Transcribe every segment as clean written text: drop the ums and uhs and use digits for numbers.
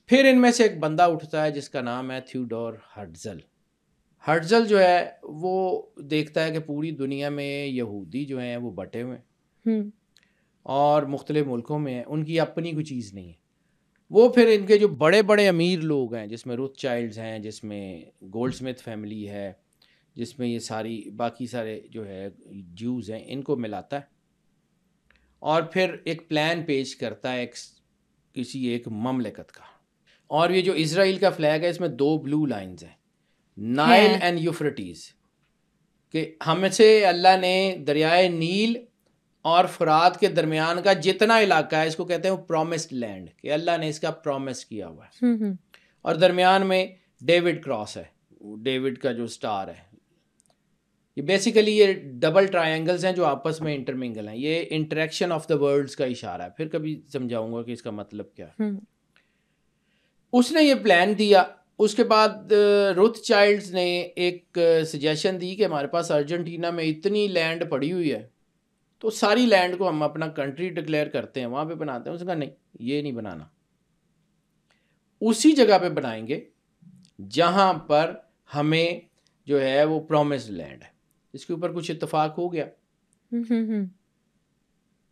پھر ان میں سے ایک بندہ اٹھتا ہے جس کا نام ہے تھیوڈور ہرٹزل. ہرٹزل جو ہے وہ دیکھتا ہے کہ پوری دنیا میں یہودی جو ہیں وہ بٹے ہوئے ہیں اور مختلف ملکوں میں ہیں، ان کی اپنی کوئی چیز نہیں ہے. وہ پھر ان کے جو بڑے بڑے امیر لوگ ہیں، جس میں روتھ چائلڈز ہیں، جس میں گولڈ سمتھ فیملی ہے، جس میں یہ ساری باقی سارے جو ہے جیوز ہیں، ان کو ملاتا ہے اور پھر ایک پلان پیش کرتا ہے کسی ایک مملکت کا. اور یہ جو اسرائیل کا فلیگ ہے اس میں 2 بلو لائنز ہیں، نائل اینڈ یوفرٹیز، کہ ہم سے اللہ نے دریائے نیل اور فرات کے درمیان کا جتنا علاقہ ہے اس کو کہتے ہیں وہ پرومسڈ لینڈ، کہ اللہ نے اس کا پرومس کیا ہوا ہے. اور درمیان میں ڈیوڈ کراس ہے، ڈیوڈ کا جو سٹار ہے. یہ بیسیکلی یہ ڈبل ٹرائنگلز ہیں جو آپس میں انٹرمنگل ہیں. یہ انٹریکشن آف دا ورلڈز کا اشارہ ہے، پھر کبھی سمجھاؤں گا کہ اس کا مطلب کیا ہے. اس نے یہ پلان دیا. اس کے بعد روتھ چائلڈز نے ایک سجیشن دی کہ ہمارے پاس ارجنٹینا میں اتنی لینڈ پڑی ہوئی ہے تو ساری لینڈ کو ہم اپنا کنٹری ڈکلیئر کرتے ہیں، وہاں پہ بناتے ہیں. اس نے کہا نہیں، یہ نہیں بنانا، اسی جگہ پہ بنائیں گے جہاں پر ہمیں جو ہے وہ پرومسڈ لینڈ ہے. اس کے اوپر کچھ اتفاق ہو گیا.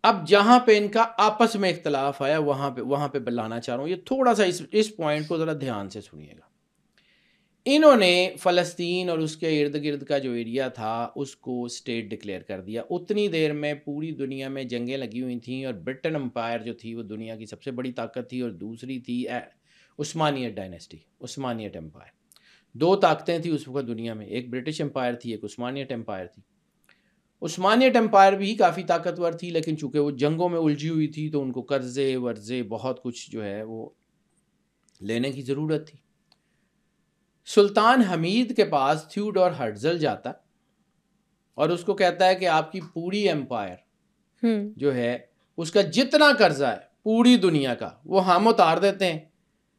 اب جہاں پہ ان کا آپس میں اختلاف آیا وہاں پہ بلانا چاہ رہا ہوں. یہ تھوڑا سا اس پوائنٹ کو ذرا دھیان سے سنیے گا. انہوں نے فلسطین اور اس کے ارد گرد کا جو ایریا تھا اس کو اسٹیٹ ڈکلیئر کر دیا. اتنی دیر میں پوری دنیا میں جنگیں لگی ہوئی تھیں اور برٹن امپائر جو تھی وہ دنیا کی سب سے بڑی طاقت تھی، اور دوسری تھی عثمانیت ڈائنیسٹی، عثمانیت امپائر. 2 طاقتیں تھیں اس وقت دنیا میں، ایک برٹش امپائر تھی، ایک عثمانیت امپائر تھی. عثمانیت امپائر بھی کافی طاقتور تھی، لیکن چونکہ وہ جنگوں میں الجھی ہوئی تھی تو ان کو قرضے ورضے بہت کچھ جو ہے وہ لینے کی ضرورت تھی. سلطان حمید کے پاس تھیوڈور ہرٹزل جاتا اور اس کو کہتا ہے کہ آپ کی پوری امپائر جو ہے اس کا جتنا قرضہ ہے پوری دنیا کا وہ ہم اتار دیتے ہیں،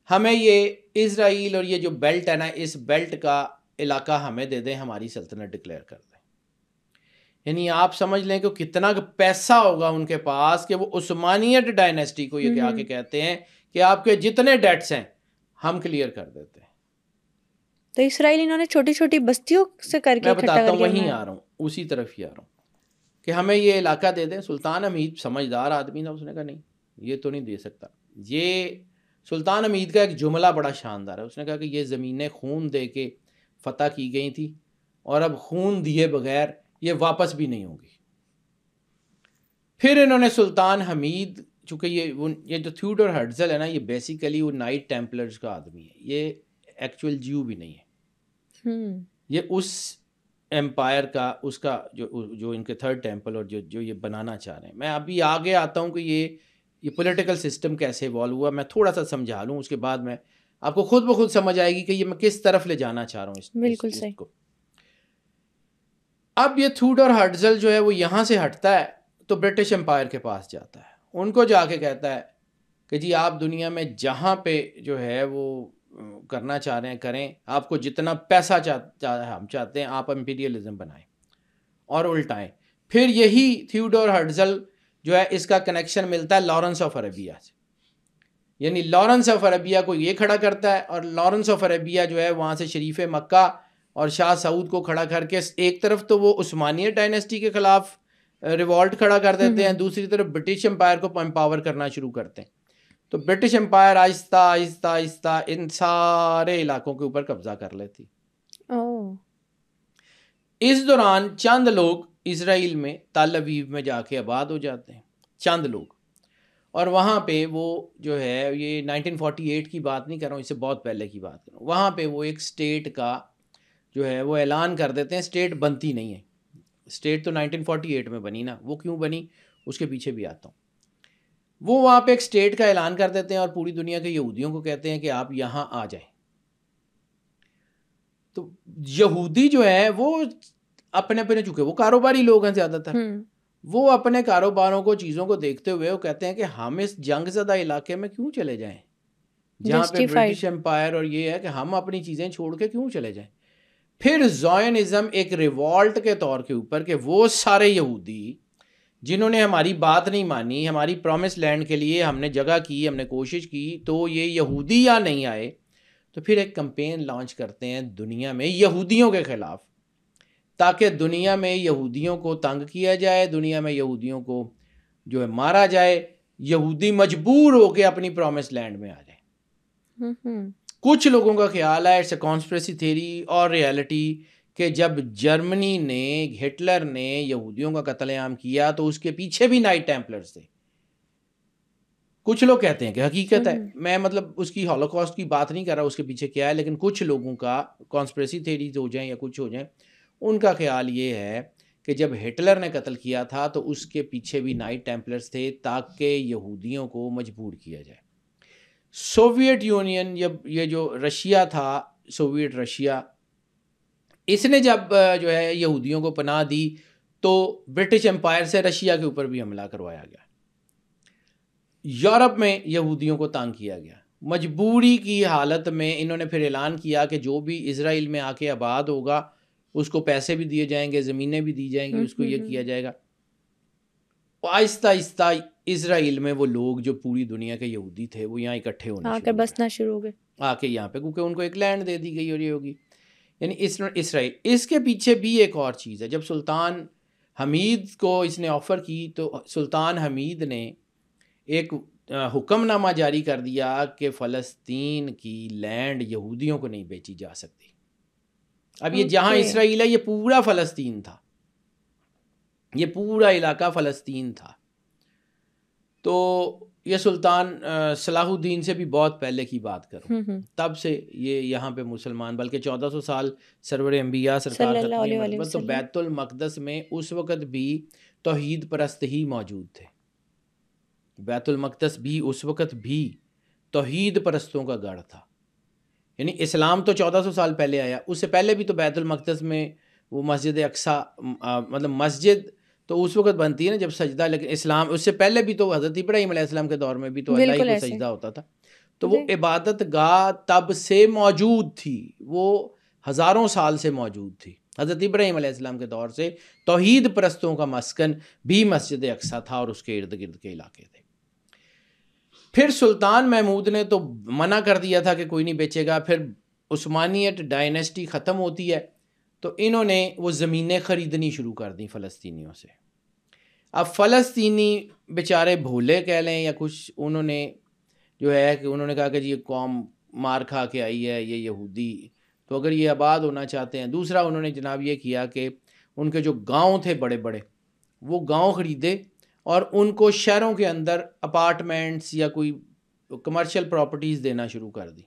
ہمیں یہ اسرائیل اور یہ جو بیلٹ ہے نا اس بیلٹ کا علاقہ ہمیں دے دیں، ہماری سلطنت ڈکلیئر کر دیں. یعنی آپ سمجھ لیں کہ کتنا پیسہ ہوگا ان کے پاس کہ وہ عثمانیت ڈائنیسٹی کو یہ کہا کہ کہتے ہیں کہ آپ کے جتنے ڈیٹس ہیں ہم کلیئر کر دیتے ہیں. تو اسرائیل انہوں نے چھوٹی چھوٹی بستیوں سے کر کے میں بتاتا ہوں، وہیں آ رہا ہوں، اسی طرف ہی آ رہا ہوں کہ ہمیں یہ علاقہ دے دیں. سلطان حمید سمجھدار آدمی تھا، اس نے کہا نہیں، یہ تو نہیں دے سکتا. یہ سلطان حمید کا ایک جملہ بڑا شاندار ہے. اس نے کہا کہ یہ زمینیں خون دے کے فتح کی گئی تھی اور اب خون دیے بغیر یہ واپس بھی نہیں ہوگی. پھر انہوں نے سلطان حمید، چونکہ یہ جو تھیوڈور ہرٹزل ہے نا یہ بیسیکلی وہ نائٹ ٹیمپلرز کا آدمی ہے، یہ ایکچوئل جیو بھی نہیں ہے. یہ اس امپائر کا اس کا جو ان کے تھرڈ ٹیمپل اور جو یہ بنانا چاہ رہے ہیں. میں ابھی آگے آتا ہوں کہ یہ پولیٹیکل سسٹم کیسے ایوالو ہوا، میں تھوڑا سا سمجھا لوں، اس کے بعد میں آپ کو خود بخود سمجھ آئے گی کہ یہ میں کس طرف لے جانا چاہ رہا ہوں بالکل صحیح کو. اب یہ تھیوڈور ہرٹزل جو ہے وہ یہاں سے ہٹتا ہے تو برٹش امپائر کے پاس جاتا ہے. ان کو جا کے کہتا ہے کہ جی آپ دنیا میں جہاں پہ جو ہے وہ کرنا چاہ رہے ہیں کریں، آپ کو جتنا پیسہ ہم چاہتے ہیں آپ امپیریلزم بنائیں اور الٹائیں. پھر یہی تھیوڈور ہرٹزل جو ہے اس کا کنیکشن ملتا ہے لارنس آف عربیہ سے. یعنی لارنس آف عربیہ کو یہ کھڑا کرتا ہے اور لارنس آف عربیہ جو ہے وہاں سے شریف مکہ اور شاہ سعود کو کھڑا کر کے ایک طرف تو وہ عثمانیت ڈائنیسٹی کے خلاف ریوالٹ کھڑا کر دیتے ہیں، دوسری طرف برٹش امپائر کو امپاور کرنا شروع کرتے ہیں. تو برٹش امپائر آہستہ آہستہ آہستہ ان سارے علاقوں کے اوپر قبضہ کر لیتی. اس دوران چند لوگ اسرائیل میں تل ابیب میں جا کے آباد ہو جاتے ہیں، چند لوگ، اور وہاں پہ وہ جو ہے یہ 1948 کی بات نہیں کر رہا ہوں، اس سے بہت پہلے کی بات کر رہا ہوں. وہاں پہ وہ ایک اسٹیٹ کا جو ہے وہ اعلان کر دیتے ہیں. اسٹیٹ بنتی نہیں ہے، اسٹیٹ تو 1948 میں بنی نا، وہ کیوں بنی اس کے پیچھے بھی آتا ہوں. وہ وہاں پہ ایک اسٹیٹ کا اعلان کر دیتے ہیں اور پوری دنیا کے یہودیوں کو کہتے ہیں کہ آپ یہاں آ جائیں. تو یہودی جو ہیں وہ اپنے چکے وہ کاروباری لوگ ہیں زیادہ تر، وہ اپنے کاروباروں کو چیزوں کو دیکھتے ہوئے وہ کہتے ہیں کہ ہم اس جنگ زدہ علاقے میں کیوں چلے جائیں جہاں پہ برٹش امپائر اور یہ ہے کہ ہم اپنی چیزیں چھوڑ کے کیوں چلے جائیں. پھر زائنزم ایک ریوالٹ کے طور کے اوپر کہ وہ سارے یہودی جنہوں نے ہماری بات نہیں مانی, ہماری پرومس لینڈ کے لیے ہم نے جگہ کی, ہم نے کوشش کی, تو یہ یہودی یا نہیں آئے, تو پھر ایک کمپین لانچ کرتے ہیں دنیا میں یہودیوں کے خلاف, تاکہ دنیا میں یہودیوں کو تنگ کیا جائے, دنیا میں یہودیوں کو جو ہے مارا جائے, یہودی مجبور ہو کے اپنی پرومس لینڈ میں آ جائیں. کچھ لوگوں کا خیال ہے اٹس اے کانسپریسی تھیوری اور ریالٹی کہ جب جرمنی نے, ہٹلر نے یہودیوں کا قتل عام کیا تو اس کے پیچھے بھی نائٹ ٹیمپلرز تھے. کچھ لوگ کہتے ہیں کہ حقیقت ہے, میں مطلب اس کی ہولوکاسٹ کی بات نہیں کر رہا اس کے پیچھے کیا ہے, لیکن کچھ لوگوں کا کانسپریسی تھیوریز ہو جائیں یا کچھ ہو جائیں, ان کا خیال یہ ہے کہ جب ہٹلر نے قتل کیا تھا تو اس کے پیچھے بھی نائٹ ٹیمپلرز تھے تاکہ یہودیوں کو مجبور کیا جائے. سوویت یونین, یہ جو رشیا تھا, سوویت رشیا, اس نے جب جو ہے یہودیوں کو پناہ دی تو برٹش امپائر سے رشیا کے اوپر بھی حملہ کروایا گیا. یورپ میں یہودیوں کو تنگ کیا گیا. مجبوری کی حالت میں انہوں نے پھر اعلان کیا کہ جو بھی اسرائیل میں آ کے آباد ہوگا اس کو پیسے بھی دیے جائیں گے, زمینیں بھی دی جائیں گی, اس کو یہ کیا جائے گا. آہستہ آہستہ اسرائیل میں وہ لوگ جو پوری دنیا کے یہودی تھے وہ یہاں اکٹھے ہونے بسنا شروع ہو گئے, آ کے یہاں پہ, کیونکہ ان کو ایک لینڈ دے دی گئی اور یہ ہوگی. یعنی اسرائیل. اس کے پیچھے بھی ایک اور چیز ہے. جب سلطان حمید کو اس نے آفر کی تو سلطان حمید نے ایک حکم نامہ جاری کر دیا کہ فلسطین کی لینڈ یہودیوں کو نہیں بیچی جا سکتی. اب یہ جہاں اسرائیل ہے یہ پورا فلسطین تھا, یہ پورا علاقہ فلسطین تھا. تو یہ سلطان صلاح الدین سے بھی بہت پہلے کی بات کروں, تب سے یہ یہاں پہ مسلمان, بلکہ 1400 سال سرور انبیاء سرکار تو بیت المقدس میں اس وقت بھی توحید پرست ہی موجود تھے. بیت المقدس بھی اس وقت بھی توحید پرستوں کا گڑھ تھا. یعنی اسلام تو 1400 سال پہلے آیا, اس سے پہلے بھی تو بیت المقدس میں وہ مسجد اقصیٰ, مطلب مسجد تو اس وقت بنتی ہے نا جب سجدہ, لیکن اسلام اس سے پہلے بھی تو حضرت ابراہیم علیہ السلام کے دور میں بھی تو اللہ ہی کو سجدہ ہوتا تھا. تو وہ عبادت گاہ تب سے موجود تھی, وہ ہزاروں سال سے موجود تھی. حضرت ابراہیم علیہ السلام کے دور سے توحید پرستوں کا مسکن بھی مسجد اقصیٰ تھا اور اس کے ارد گرد کے علاقے تھے. پھر سلطان محمود نے تو منع کر دیا تھا کہ کوئی نہیں بیچے گا. پھر عثمانیت ڈائنیسٹی ختم ہوتی ہے تو انہوں نے وہ زمینیں خریدنی شروع کر دیں فلسطینیوں سے. اب فلسطینی بیچارے بھولے کہہ لیں یا کچھ, انہوں نے جو ہے کہ انہوں نے کہا کہ جی یہ قوم مار کھا کے آئی ہے, یہ یہودی, تو اگر یہ آباد ہونا چاہتے ہیں. دوسرا انہوں نے جناب یہ کیا کہ ان کے جو گاؤں تھے بڑے بڑے, وہ گاؤں خریدے اور ان کو شہروں کے اندر اپارٹمنٹس یا کوئی کمرشل پراپرٹیز دینا شروع کر دی.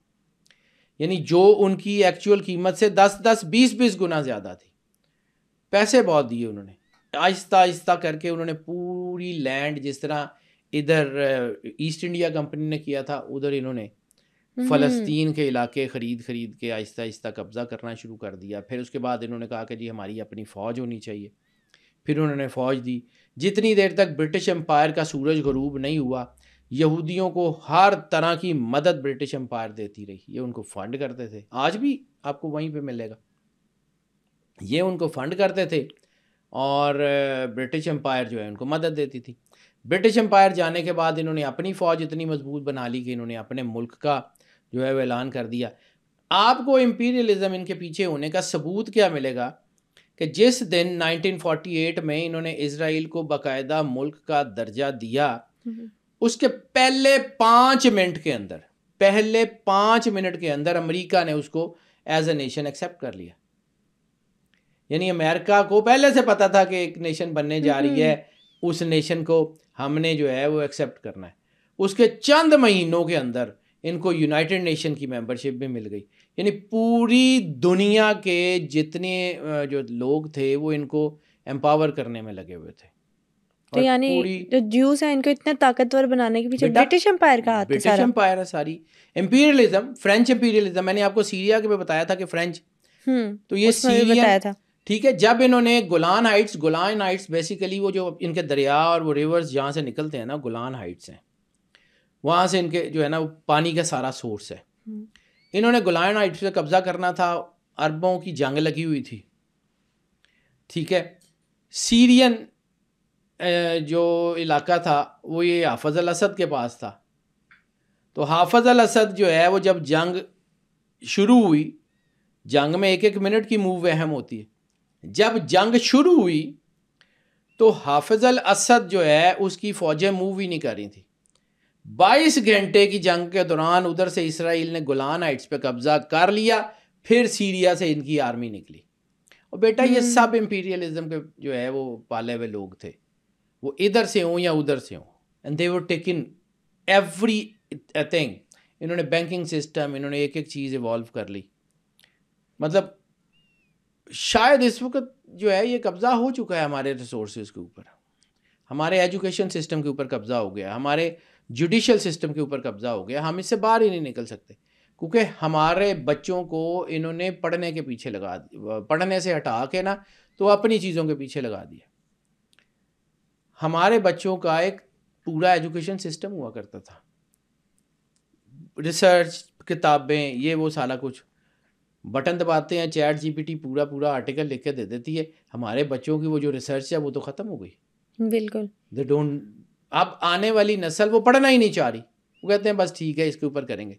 یعنی جو ان کی ایکچوئل قیمت سے 10-20 گنا زیادہ تھی. پیسے بہت دیے انہوں نے. آہستہ آہستہ کر کے انہوں نے پوری لینڈ, جس طرح ادھر ایسٹ انڈیا کمپنی نے کیا تھا, ادھر انہوں نے فلسطین کے علاقے خرید کے آہستہ آہستہ قبضہ کرنا شروع کر دیا. پھر اس کے بعد انہوں نے کہا کہ جی ہماری اپنی فوج ہونی چاہیے. پھر انہوں نے فوج دی. جتنی دیر تک برٹش امپائر کا سورج غروب نہیں ہوا, یہودیوں کو ہر طرح کی مدد برٹش امپائر دیتی رہی. یہ ان کو فنڈ کرتے تھے, آج بھی آپ کو وہیں پہ ملے گا. یہ ان کو فنڈ کرتے تھے اور برٹش امپائر جو ہے ان کو مدد دیتی تھی. برٹش امپائر جانے کے بعد انہوں نے اپنی فوج اتنی مضبوط بنا لی کہ انہوں نے اپنے ملک کا جو ہے وہ اعلان کر دیا. آپ کو امپیریلزم ان کے پیچھے ہونے کا ثبوت کیا ملے گا کہ جس دن 1948 میں انہوں نے اسرائیل کو باقاعدہ ملک کا درجہ دیا, اس کے پہلے 5 منٹ کے اندر امریکہ نے اس کو ایز اے نیشن ایکسیپٹ کر لیا. یعنی امریکہ کو پہلے سے پتا تھا کہ ایک نیشن بننے جا رہی ہے, اس نیشن کو ہم نے جو ہے وہ ایکسیپٹ کرنا ہے. اس کے چند مہینوں کے اندر ان کو یونائٹڈ نیشن کی ممبرشپ بھی مل گئی. یعنی پوری دنیا کے جتنے جو لوگ تھے وہ ان کو امپاور کرنے میں لگے ہوئے تھے. تو یعنی جو جیوز ہیں ان کو اتنا طاقتور بنانے کے پیچھے برٹش امپائر کا ہاتھ ہے. برٹش امپائر ہے ساری. امپیریلزم, فرینچ امپیریلزم, میں نے آپ کو سیریا کے بتایا تھا کہ فرینچ, تو یہ سیریا تھا. ٹھیک ہے. جب انہوں نے گولان ہائٹس بیسیکلی وہ جو ان کے دریا اور وہ ریورز جہاں سے نکلتے ہیں نا, گولان ہائٹس ہیں, وہاں سے ان کے جو ہے نا وہ پانی کا سارا سورس ہے. انہوں نے گولان ہائٹس پہ قبضہ کرنا تھا. عربوں کی جنگ لگی ہوئی تھی, ٹھیک ہے. سیرین جو علاقہ تھا وہ یہ حافظ الاسد کے پاس تھا. تو حافظ الاسد جو ہے وہ جب جنگ شروع ہوئی، جنگ میں 1 منٹ کی موو اہم ہوتی ہے. جب جنگ شروع ہوئی تو حافظ الاسد جو ہے اس کی فوجیں موو ہی نہیں کر رہی تھیں. 22 گھنٹے کی جنگ کے دوران ادھر سے اسرائیل نے گولان ہائٹس پہ قبضہ کر لیا، پھر سیریا سے ان کی آرمی نکلی. اور بیٹا یہ سب امپیریلزم کے جو ہے وہ پالے ہوئے لوگ تھے، وہ ادھر سے ہوں یا ادھر سے ہوں، and they were taken every thing. انہوں نے بینکنگ سسٹم، انہوں نے ایک ایک چیز ایوالو کر لی. مطلب شاید اس وقت جو ہے یہ قبضہ ہو چکا ہے ہمارے ریسورسز کے اوپر، ہمارے ایجوکیشن سسٹم کے اوپر قبضہ ہو گیا، ہمارے جوڈیشل سسٹم کے اوپر قبضہ ہو گیا. ہم اس سے باہر ہی نہیں نکل سکتے کیونکہ ہمارے بچوں کو انہوں نے پڑھنے کے پیچھے لگا دیا، پڑھنے سے ہٹا کے نا تو اپنی چیزوں کے پیچھے لگا دیا. ہمارے بچوں کا ایک پورا ایجوکیشن سسٹم ہوا کرتا تھا، ریسرچ، کتابیں، یہ وہ سارا کچھ. بٹن دباتے ہیں، چیٹ جی پی ٹی پورا آرٹیکل لکھ کے دے دیتی ہے. ہمارے بچوں کی وہ جو ریسرچ ہے وہ تو ختم ہو گئی. بالکل. دے ڈونٹ، اب آنے والی نسل وہ پڑھنا ہی نہیں چاہ رہی. وہ کہتے ہیں بس ٹھیک ہے اس کے اوپر کریں گے.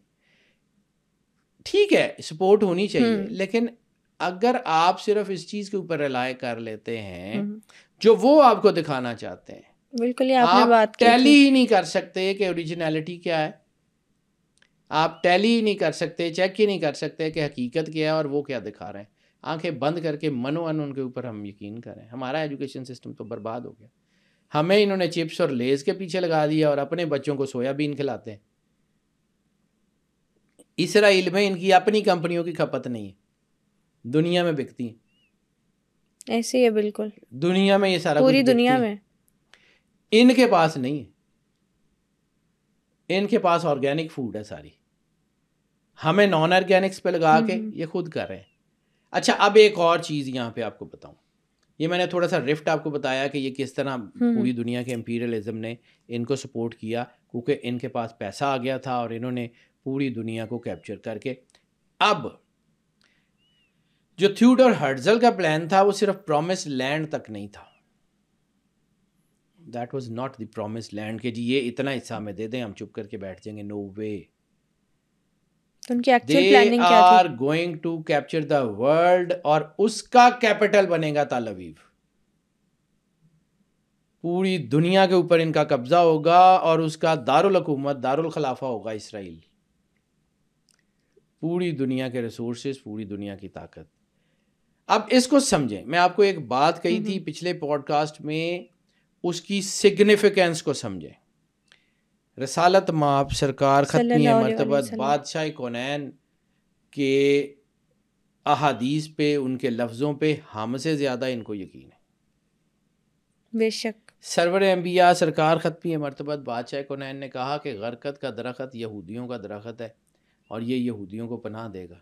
ٹھیک ہے سپورٹ ہونی چاہیے، لیکن اگر آپ صرف اس چیز کے اوپر ریلائی کر لیتے ہیں جو وہ آپ کو دکھانا چاہتے ہیں، بالکل آپ ٹیلی ہی نہیں کر سکتے کہ اوریجنلٹی کیا ہے، آپ ٹیلی ہی نہیں کر سکتے، چیک ہی نہیں کر سکتے کہ حقیقت کیا ہے اور وہ کیا دکھا رہے ہیں. آنکھیں بند کر کے منو ان ان کے اوپر ہم یقین کریں. ہمارا ایجوکیشن سسٹم تو برباد ہو گیا. ہمیں انہوں نے چپس اور لیز کے پیچھے لگا دیا اور اپنے بچوں کو سویا بین کھلاتے ہیں. اسرائیل میں ان کی اپنی کمپنیوں کی کھپت نہیں ہے، دنیا میں بکتی ہیں. ایسے ہی ہے بالکل، دنیا میں یہ سارا پوری کچھ دنیا میں. ان کے پاس نہیں ہے، ان کے پاس آرگینک فوڈ ہے ساری. ہمیں نان آرگینکس پہ لگا کے یہ خود کر رہے ہیں. اچھا اب ایک اور چیز یہاں پہ آپ کو بتاؤں. یہ میں نے تھوڑا سا رفٹ آپ کو بتایا کہ یہ کس طرح پوری دنیا کے امپیریلزم نے ان کو سپورٹ کیا، کیونکہ ان کے پاس پیسہ آ گیا تھا اور انہوں نے پوری دنیا کو کیپچر کر کے. اب جو تھیوڈور ہرٹزل کا پلان تھا وہ صرف پرومس لینڈ تک نہیں تھا. That was not the promise land کہ جی یہ اتنا حصہ ہمیں دے دیں ہم چپ کر کے بیٹھ جائیں گے. نو وے. ان کی ایکچوئل پلاننگ کیا تھی؟ They are going to capture the world اور اس کا کیپٹل بنے گا تل اویو. پوری دنیا کے اوپر ان کا قبضہ ہوگا اور اس کا دارالحکومت دارالخلافہ ہوگا اسرائیل. پوری دنیا کے ریسورسز، پوری دنیا کی طاقت. اب اس کو سمجھیں. میں آپ کو ایک بات کہی تھی پچھلے پوڈ کاسٹ میں، اس کی سگنیفیکینس کو سمجھیں. رسالت مآب سرکار ختمی مرتبہ بادشاہ کونین کے احادیث پہ، ان کے لفظوں پہ ہم سے زیادہ ان کو یقین ہے. بے شک. سرور انبیاء سرکار ختمی مرتبہ بادشاہ کونین نے کہا کہ غرقت کا درخت یہودیوں کا درخت ہے اور یہ یہودیوں کو پناہ دے گا.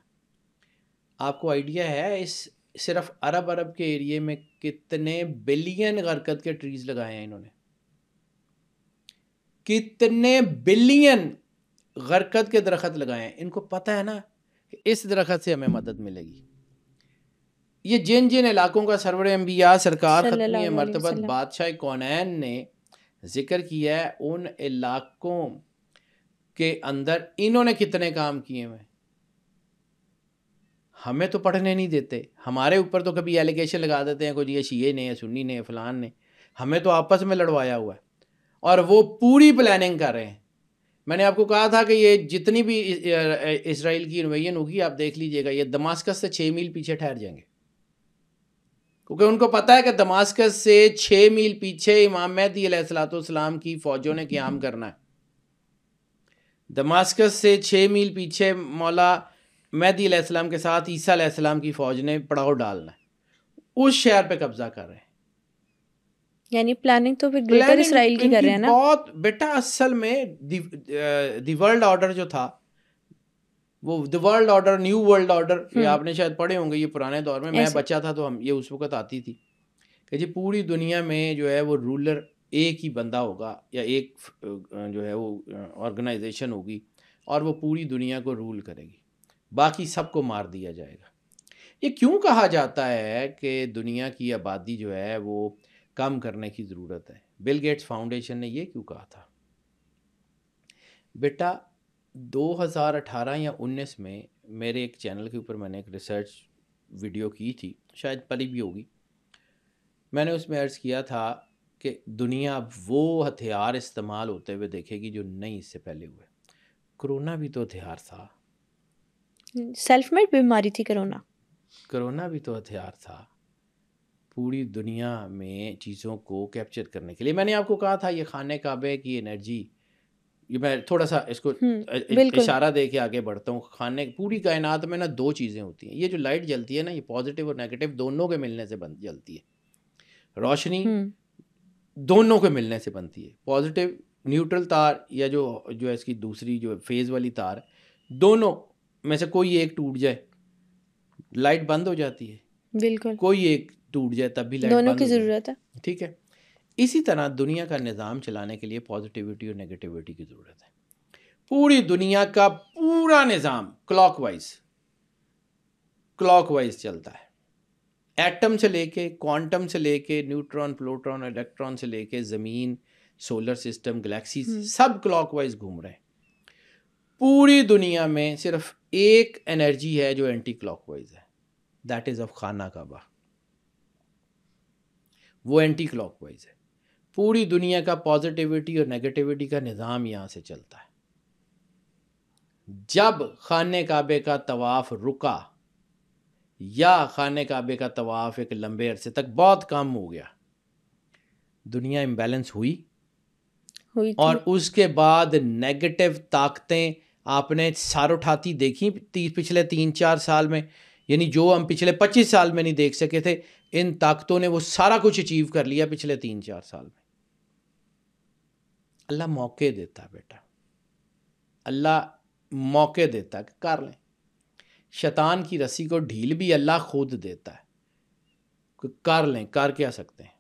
آپ کو آئیڈیا ہے اس صرف عرب کے ایریے میں کتنے بلین غرقت کے ٹریز لگائے ہیں انہوں نے؟ کتنے بلین غرقت کے درخت لگائے ہیں. ان کو پتہ ہے نا کہ اس درخت سے ہمیں مدد ملے گی. یہ جن جن علاقوں کا سرور انبیاء سرکار ختمی مرتبہ بادشاہ کونین نے ذکر کیا ہے، ان علاقوں کے اندر انہوں نے کتنے کام کیے ہوئے. ہمیں تو پڑھنے نہیں دیتے. ہمارے اوپر تو کبھی ایلیگیشن لگا دیتے ہیں کوئی یہ شیعہ نے، سنی نے، فلان نے. ہمیں تو آپس میں لڑوایا ہوا ہے اور وہ پوری پلاننگ کر رہے ہیں. میں نے آپ کو کہا تھا کہ یہ جتنی بھی اسرائیل کی انویژن ہوگی آپ دیکھ لیجئے گا، یہ دماسکس سے 6 میل پیچھے ٹھہر جائیں گے، کیونکہ ان کو پتہ ہے کہ دماسکس سے 6 میل پیچھے امام مہدی علیہ الصلوۃ والسلام کی فوجوں نے قیام کرنا ہے. دماسکس سے 6 میل پیچھے مولا مہدی علیہ السلام کے ساتھ عیسیٰ علیہ السلام کی فوج نے پڑاؤ ڈالنا ہے. اس شہر پہ قبضہ کر رہے ہیں. یعنی پلاننگ تو پھر گریٹر اسرائیل کی کر رہے ہیں نا. بہت بیٹا اصل میں دی ورلڈ آرڈر جو تھا، وہ دی world order, new world order, یہ آپ نے شاید پڑھے ہوں گے. یہ پرانے دور میں بچہ تھا تو ہم یہ اس وقت آتی تھی کہ جی پوری دنیا میں جو ہے وہ رولر ایک ہی بندہ ہوگا یا ایک جو ہے وہ آرگنائزیشن ہوگی اور وہ پوری دنیا کو رول کرے گی، باقی سب کو مار دیا جائے گا. یہ کیوں کہا جاتا ہے کہ دنیا کی آبادی جو ہے وہ کم کرنے کی ضرورت ہے؟ بل گیٹس فاؤنڈیشن نے یہ کیوں کہا تھا؟ بیٹا 2018 یا 19 میں میرے ایک چینل کے اوپر میں نے ایک ریسرچ ویڈیو کی تھی، شاید پلی بھی ہوگی. میں نے اس میں عرض کیا تھا کہ دنیا اب وہ ہتھیار استعمال ہوتے ہوئے دیکھے گی جو نہیں اس سے پہلے ہوئے. کرونا بھی تو ہتھیار تھا، سیلف میڈ بیماری تھی کرونا. کرونا بھی تو ہتھیار تھا پوری دنیا میں چیزوں کو کیپچر کرنے کے لیے. میں نے آپ کو کہا تھا یہ خانہ کعبے کی انرجی، یہ میں تھوڑا سا اس کو اشارہ دے کے آگے بڑھتا ہوں. پوری کائنات میں نا دو چیزیں ہوتی ہیں. یہ جو لائٹ جلتی ہے نا، یہ پازیٹیو اور نیگیٹو دونوں کے ملنے سے جلتی ہے. روشنی دونوں کے ملنے سے بنتی ہے. پازیٹیو نیوٹرل تار یا جو اس کی دوسری جو فیز والی تار، دونوں میں سے کوئی ایک ٹوٹ جائے لائٹ بند ہو جاتی ہے. بالکل، کوئی ایک ٹوٹ جائے تب بھی لائٹ دونوں بند کی ہو جائے. ضرورت ہے. ٹھیک ہے، اسی طرح دنیا کا نظام چلانے کے لیے پازیٹیوٹی اور نیگیٹیوٹی کی ضرورت ہے. پوری دنیا کا پورا نظام کلاک وائز چلتا ہے. ایٹم سے لے کے کوانٹم سے لے کے نیوٹران پروٹون الیکٹران سے لے کے زمین، سولر سسٹم، گلیکسی، سب کلاک وائز گھوم رہے ہیں. پوری دنیا میں صرف ایک انرجی ہے جو اینٹی کلاک وائز ہے، دیٹ از آف خانہ کعبہ. وہ اینٹی کلاک وائز ہے. پوری دنیا کا پازیٹیوٹی اور نیگیٹیوٹی کا نظام یہاں سے چلتا ہے. جب خانہ کعبے کا طواف رکا یا خانہ کعبے کا طواف ایک لمبے عرصے تک بہت کم ہو گیا، دنیا امبیلنس ہوئی اور اس کے بعد نیگیٹو طاقتیں آپ نے سار اٹھاتی دیکھی پچھلے 3-4 سال میں، یعنی جو ہم پچھلے 25 سال میں نہیں دیکھ سکے تھے، ان طاقتوں نے وہ سارا کچھ اچیو کر لیا پچھلے 3-4 سال میں. اللہ موقع دیتا بیٹا، اللہ موقع دیتا کہ کر لیں. شیطان کی رسی کو ڈھیل بھی اللہ خود دیتا ہے کہ کر لیں. کر کیا سکتے ہیں؟